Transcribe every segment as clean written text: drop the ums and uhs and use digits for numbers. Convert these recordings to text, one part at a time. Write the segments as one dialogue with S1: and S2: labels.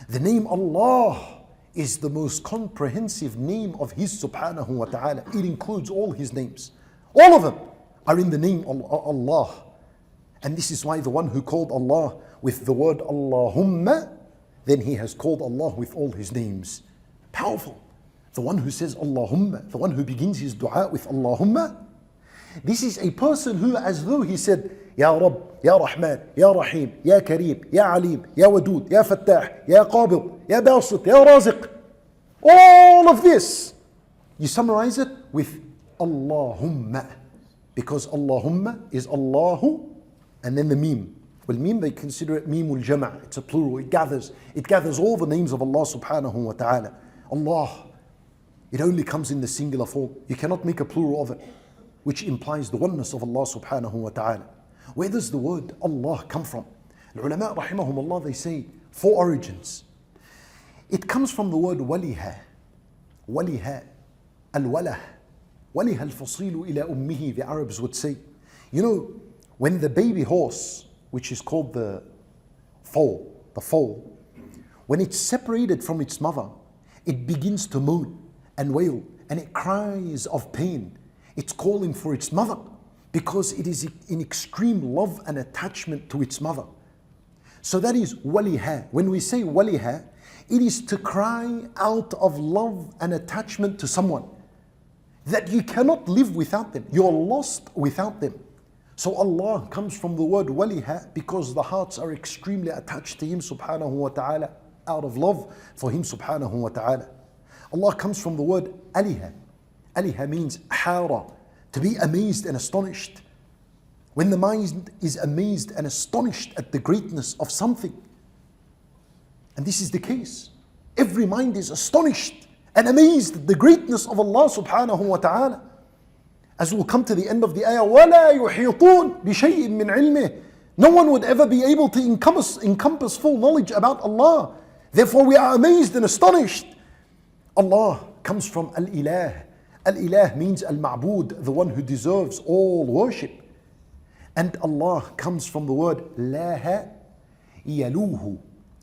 S1: The name Allah is the most comprehensive name of His subhanahu wa ta'ala. It includes all His names. All of them are in the name Allah. And this is why the one who called Allah with the word Allahumma, then he has called Allah with all His names. Powerful. The one who says Allahumma, the one who begins his dua with Allahumma, this is a person who, as though he said, Ya Rabb, Ya Rahman, Ya Rahim, Ya Kareem, Ya Alim, Ya Wadud, Ya Fattah, Ya Qabil, Ya Basit, Ya Raziq. All of this, you summarize it with Allahumma. Because Allahumma is Allahu and then the meme. Well, meme, they consider it meemul jama'. It's a plural. It gathers all the names of Allah subhanahu wa ta'ala. Allah, it only comes in the singular form. You cannot make a plural of it, which implies the oneness of Allah subhanahu wa ta'ala. Where does the word Allah come from? The ulama rahimahumullah, they say 4 origins. It comes from the word waliha. Waliha. Al-walah. Waliha al-fasilu ila ummihi, the Arabs would say. You know, when the baby horse, which is called the foal, when it's separated from its mother, it begins to moan and wail and it cries of pain. It's calling for its mother because it is in extreme love and attachment to its mother. So that is waliha. When we say waliha, it is to cry out of love and attachment to someone that you cannot live without them. You're lost without them. So Allah comes from the word waliha because the hearts are extremely attached to Him subhanahu wa ta'ala, out of love for Him subhanahu wa ta'ala. Allah comes from the word aliha. Aliha means hara, to be amazed and astonished. When the mind is amazed and astonished at the greatness of something, and this is the case, every mind is astonished and amazed at the greatness of Allah subhanahu wa ta'ala. As we'll come to the end of the ayah, وَلَا يُحِيطُونَ بِشَيْءٍ مِّنْ عِلْمِهِ. No one would ever be able to encompass full knowledge about Allah. Therefore we are amazed and astonished. Allah comes from Al-Ilah. Al-Ilah means Al-Ma'bud, the one who deserves all worship. And Allah comes from the word Laha Yaluhu,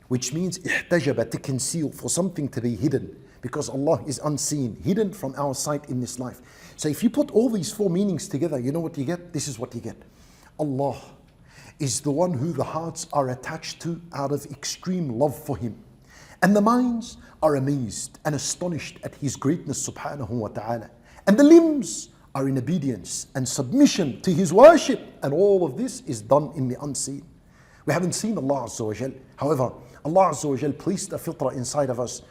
S1: which means ihtajaba, to conceal, for something to be hidden. Because Allah is unseen, hidden from our sight in this life. So if you put all these 4 meanings together, you know what you get? This is what you get. Allah is the one who the hearts are attached to out of extreme love for Him. And the minds are amazed and astonished at His greatness subhanahu wa ta'ala. And the limbs are in obedience and submission to His worship. And all of this is done in the unseen. We haven't seen Allah Azza wa Jal. However, Allah Azza wa Jal placed a fitrah inside of us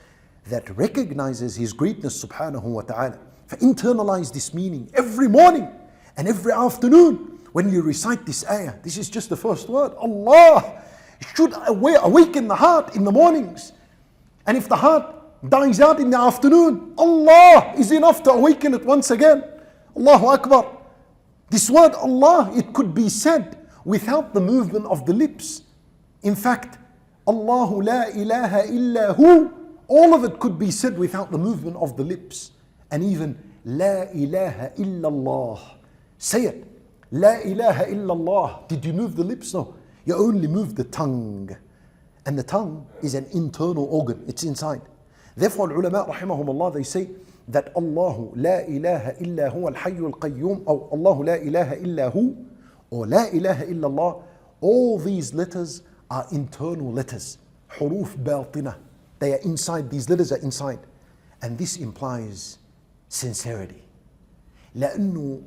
S1: that recognizes His greatness subhanahu wa ta'ala. Internalize this meaning every morning and every afternoon when you recite this ayah. This is just the first word. Allah should awaken the heart in the mornings. And if the heart dies out in the afternoon, Allah is enough to awaken it once again. Allahu Akbar. This word Allah, it could be said without the movement of the lips. In fact, Allahu la ilaha illa hu, all of it could be said without the movement of the lips. And even La ilaha illallah. Say it. La ilaha illallah. Did you move the lips? No. You only move the tongue. And the tongue is an internal organ. It's inside. Therefore, ulama rahimahumullah, they say that Allahu la ilaha illa huwa al-hayyul qayyum, or Allahu la ilaha illa hu, or la ilaha illallah. All these letters are internal letters. Huruf batina. They are inside. These letters are inside. And this implies sincerity. لأنه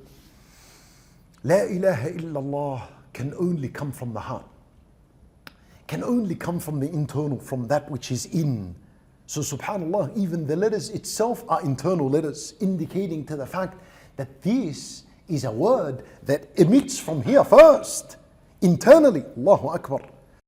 S1: لا إله إلا الله can only come from the heart. Can only come from the internal, from that which is in. So subhanallah, even the letters itself are internal letters, indicating to the fact that this is a word that emits from here first, internally. Allahu Akbar.